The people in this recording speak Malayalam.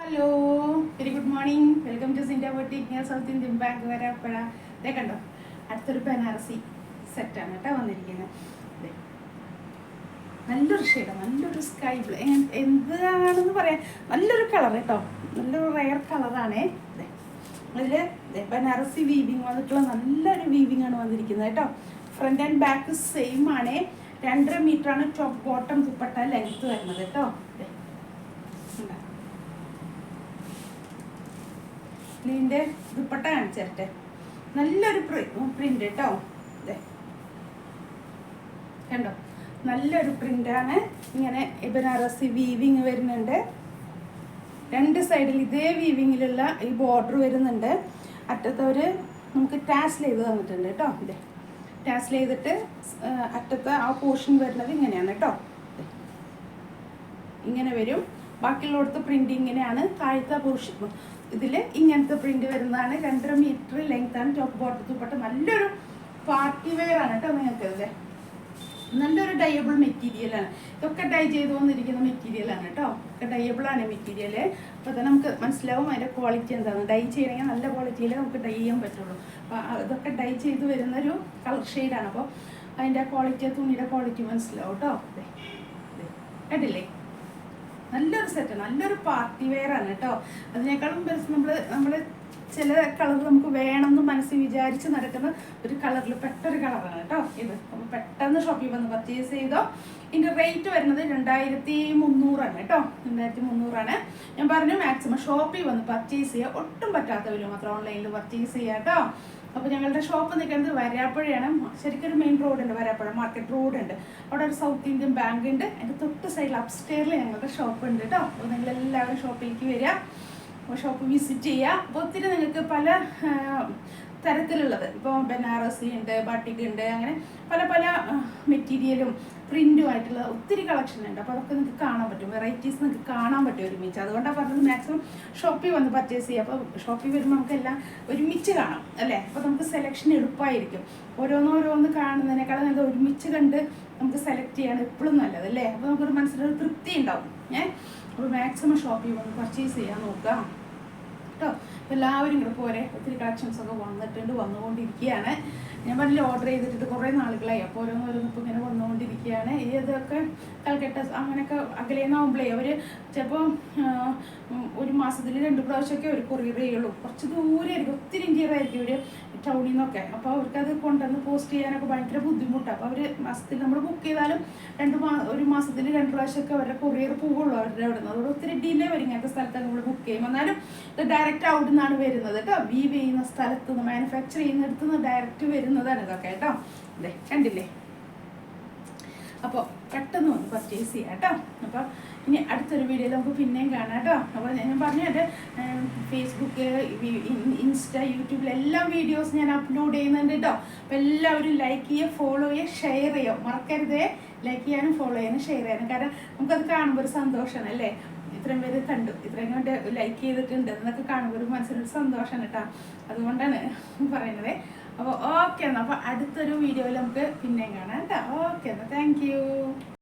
Hello, very good morning. Welcome to സിൻഡ boutique near South Indian Bank Varapuzha. ദേ കണ്ടോ, അടുത്തൊരു ബനാറസി സെറ്റാണ് കേട്ടോ വന്നിരിക്കുന്നത്. നല്ലൊരു ഷെയ്ഡ്, നല്ലൊരു സ്കൈ ബ്ലൂ, എന്താണെന്ന് പറയാം, നല്ലൊരു കളർ കേട്ടോ, നല്ലൊരു റയർ കളറാണേ. അതിൽ ബനാറസി വീവിങ് വന്നിട്ടുള്ള നല്ലൊരു വീവിങ് ആണ് വന്നിരിക്കുന്നത് കേട്ടോ. ഫ്രണ്ട് ആൻഡ് ബാക്ക് സെയിം ആണേ. 2.5 മീറ്ററാണ് ടോപ്പ് ബോട്ടം ദുപ്പട്ട ലെങ്ത് വരുന്നത് കേട്ടോ. ഇതിൻ്റെ ദുപ്പട്ട കാണിച്ചിട്ടെ, നല്ലൊരു പ്രിന്റ് കേട്ടോ. കണ്ടോ, നല്ലൊരു പ്രിന്റാണ്. ഇങ്ങനെ ബനാറസി വീവിങ് വരുന്നുണ്ട്. 2 സൈഡിൽ ഇതേ വീവിങ്ങിലുള്ള ഈ ബോർഡർ വരുന്നുണ്ട്. അറ്റത്തൊരു നമുക്ക് ടാസ്ൽ ചെയ്ത് തന്നിട്ടുണ്ട് കേട്ടോ. ടാസ്ൽ ചെയ്തിട്ട് അറ്റത്തെ ആ പോർഷൻ വരുന്നത് ഇങ്ങനെയാണ് കേട്ടോ. ഇങ്ങനെ വരും. ബാക്കിയുള്ളടത്ത് പ്രിന്റ് ഇങ്ങനെയാണ്. താഴത്തെ പോർഷൻ ഇതിൽ ഇങ്ങനത്തെ പ്രിന്റ് വരുന്നതാണ്. 2.5 മീറ്റർ ലെങ്ത് ആണ് ടോപ്പ് ബോട്ടം ദുപ്പട്ട. നല്ലൊരു പാർട്ടി വെയർ ആണ് കേട്ടോ. നിങ്ങൾക്ക് അല്ലേ, നല്ലൊരു ഡയബിൾ മെറ്റീരിയലാണ്. ഇതൊക്കെ ഡൈ ചെയ്ത് വന്നിരിക്കുന്ന മെറ്റീരിയലാണ് കേട്ടോ. ഒക്കെ ഡയബിൾ ആണ് മെറ്റീരിയൽ. അപ്പോൾ അത് നമുക്ക് മനസ്സിലാവും അതിൻ്റെ ക്വാളിറ്റി എന്താണ്. ഡൈ ചെയ്യണമെങ്കിൽ നല്ല ക്വാളിറ്റിയിൽ നമുക്ക് ഡൈ ചെയ്യാൻ പറ്റുള്ളൂ. അപ്പോൾ ഇതൊക്കെ ഡൈ ചെയ്ത് വരുന്നൊരു കളർ ഷെയ്ഡാണ്. അപ്പോൾ അതിൻ്റെ ക്വാളിറ്റി, തുണിയുടെ ക്വാളിറ്റി മനസ്സിലാവും കേട്ടോ. കണ്ടില്ലേ, നല്ലൊരു സെറ്റ്, നല്ലൊരു പാർട്ടി വെയർ ആണ് കേട്ടോ. അതിനേക്കാളും നമ്മൾ ചില കളർ നമുക്ക് വേണമെന്ന് മനസ്സിൽ വിചാരിച്ച് നടക്കുന്ന ഒരു കളറിൽ പെട്ടൊരു കളറാണ് കേട്ടോ ഇത്. അപ്പോൾ പെട്ടെന്ന് ഷോപ്പിൽ വന്ന് പർച്ചേസ് ചെയ്തോ. ഇതിൻ്റെ റേറ്റ് വരുന്നത് 2300 കേട്ടോ. 2300. ഞാൻ പറഞ്ഞു മാക്സിമം ഷോപ്പിൽ വന്ന് പർച്ചേസ് ചെയ്യുക. ഒട്ടും പറ്റാത്തവരും മാത്രം ഓൺലൈനിൽ പർച്ചേസ് ചെയ്യുക കേട്ടോ. അപ്പോൾ ഞങ്ങളുടെ ഷോപ്പ് നിൽക്കുന്നത് വരാപ്പുഴയാണ്. ശരിക്കും ഒരു മെയിൻ റോഡുണ്ട്, വരാപ്പുഴ മാർക്കറ്റ് റോഡുണ്ട്. അവിടെ ഒരു സൗത്ത് ഇന്ത്യൻ ബാങ്ക് ഉണ്ട്. അതിൻ്റെ തൊട്ട് സൈഡിൽ അപ്സ്റ്റെയറിൽ ഞങ്ങളുടെ ഷോപ്പ് ഉണ്ട് കേട്ടോ. അപ്പോൾ നിങ്ങളെല്ലാവരും ഷോപ്പിലേക്ക് വരിക, ഷോപ്പ് വിസിറ്റ് ചെയ്യുക. അപ്പോൾ ഒത്തിരി നിങ്ങൾക്ക് പല തരത്തിലുള്ളത്, ഇപ്പോൾ ബനാറസി ഉണ്ട്, ബാട്ടിക് ഉണ്ട്, അങ്ങനെ പല പല മെറ്റീരിയലും പ്രിൻറ്റും ആയിട്ടുള്ള ഒത്തിരി കളക്ഷൻ ഉണ്ട്. അപ്പോൾ അതൊക്കെ നിങ്ങൾക്ക് കാണാൻ പറ്റും, വെറൈറ്റീസ് നിങ്ങൾക്ക് കാണാൻ പറ്റും ഒരുമിച്ച്. അതുകൊണ്ടാണ് പറഞ്ഞത് മാക്സിമം ഷോപ്പിൽ വന്ന് പർച്ചേസ് ചെയ്യുക. അപ്പോൾ ഷോപ്പിൽ വരുമ്പോൾ നമുക്കെല്ലാം ഒരുമിച്ച് കാണാം അല്ലേ. അപ്പോൾ നമുക്ക് സെലക്ഷൻ എളുപ്പമായിരിക്കും. ഓരോന്നോരോന്ന് കാണുന്നതിനേക്കാളും നല്ല ഒരുമിച്ച് കണ്ട് നമുക്ക് സെലക്ട് ചെയ്യാണ് എപ്പോഴും നല്ലത് അല്ലേ. അപ്പോൾ നമുക്കൊരു മനസ്സിലൊരു തൃപ്തി ഉണ്ടാവും. അപ്പോൾ മാക്സിമം ഷോപ്പിൽ വന്ന് പർച്ചേസ് ചെയ്യാൻ നോക്കുക കേട്ടോ. അപ്പോൾ എല്ലാവരും ഇങ്ങനെ പോരെ, ഒത്തിരി കളക്ഷൻസൊക്കെ വന്നുകൊണ്ടിരിക്കുകയാണ്. ഞാൻ പറഞ്ഞില്ല, ഓർഡർ ചെയ്തിട്ട് കുറേ നാളുകളായി. അപ്പോൾ ഓരോന്നോരോന്നും ഇപ്പോൾ ഇങ്ങനെ വന്നുകൊണ്ടിരിക്കുകയാണ്. ഇതൊക്കെ കൽക്കട്ട അങ്ങനെയൊക്കെ അകലേന്നാവുമ്പോഴേ അവർ ചിലപ്പോൾ ഒരു മാസത്തിൽ 2 പ്രാവശ്യമൊക്കെ ഒരു കൊറിയർ ചെയ്യുള്ളൂ. കുറച്ച് ദൂരമായിരിക്കും, ഒത്തിരി ഇന്ത്യയിലായിരിക്കും ഒരു ടൗണിൽ നിന്നൊക്കെ. അപ്പോൾ അവർക്കത് കൊണ്ടുവന്ന് പോസ്റ്റ് ചെയ്യാനൊക്കെ ഭയങ്കര ബുദ്ധിമുട്ടാണ്. അപ്പോൾ അവർ മാസത്തിൽ നമ്മൾ ബുക്ക് ചെയ്താലും ഒരു മാസത്തിൽ 2 പ്രാവശ്യമൊക്കെ അവരുടെ കൊറിയർ പോവുള്ളൂ അവരുടെ അവിടെ നിന്ന്. അതുകൊണ്ട് ഒത്തിരി ഡിലേ വരും ഇങ്ങനത്തെ സ്ഥലത്തൊക്കെ നമ്മൾ ബുക്ക് ചെയ്യും. എന്നാലും ഇത് ഡയറക്റ്റ് അവിടെ നിന്നാണ് വരുന്നത് കേട്ടോ. വീവ് ചെയ്യുന്ന സ്ഥലത്ത് നിന്ന്, മാനുഫാക്ചർ ചെയ്യുന്നിടത്ത് നിന്ന് ഡയറക്റ്റ് വരുന്നതാണ് ഇതൊക്കെ കേട്ടോ. അതെ, കണ്ടില്ലേ. അപ്പോൾ പെട്ടെന്ന് വന്ന് പർച്ചേസ് ചെയ്യാം കേട്ടോ. അപ്പോൾ ഇനി അടുത്തൊരു വീഡിയോയിൽ നമുക്ക് പിന്നെയും കാണാം കേട്ടോ. അപ്പോൾ ഞാൻ പറഞ്ഞു, എൻ്റെ ഫേസ്ബുക്ക്, ഇൻസ്റ്റ, യൂട്യൂബിലെല്ലാം വീഡിയോസ് ഞാൻ അപ്ലോഡ് ചെയ്യുന്നുണ്ട് കേട്ടോ. അപ്പോൾ എല്ലാവരും ലൈക്ക് ചെയ്യുക, ഫോളോ ചെയ്യുക, ഷെയർ ചെയ്യുക. മറക്കരുതേ, ലൈക്ക് ചെയ്യാനും ഫോളോ ചെയ്യാനും ഷെയർ ചെയ്യാനും. കാരണം നമുക്കത് കാണുമ്പോൾ ഒരു സന്തോഷമാണ് അല്ലേ. ഇത്രയും പേര് കണ്ടു, ഇത്രയും കൊണ്ട് ലൈക്ക് ചെയ്തിട്ടുണ്ട് എന്നൊക്കെ കാണുമ്പോൾ ഒരു മനസ്സിനൊരു സന്തോഷമാണ് കേട്ടോ. അതുകൊണ്ടാണ് പറയുന്നത്. അപ്പോൾ ഓക്കെ എന്നാൽ, അപ്പോൾ അടുത്തൊരു വീഡിയോയിൽ നമുക്ക് പിന്നെയും കാണാം കേട്ടോ. ഓക്കെ എന്നാൽ, താങ്ക് യു.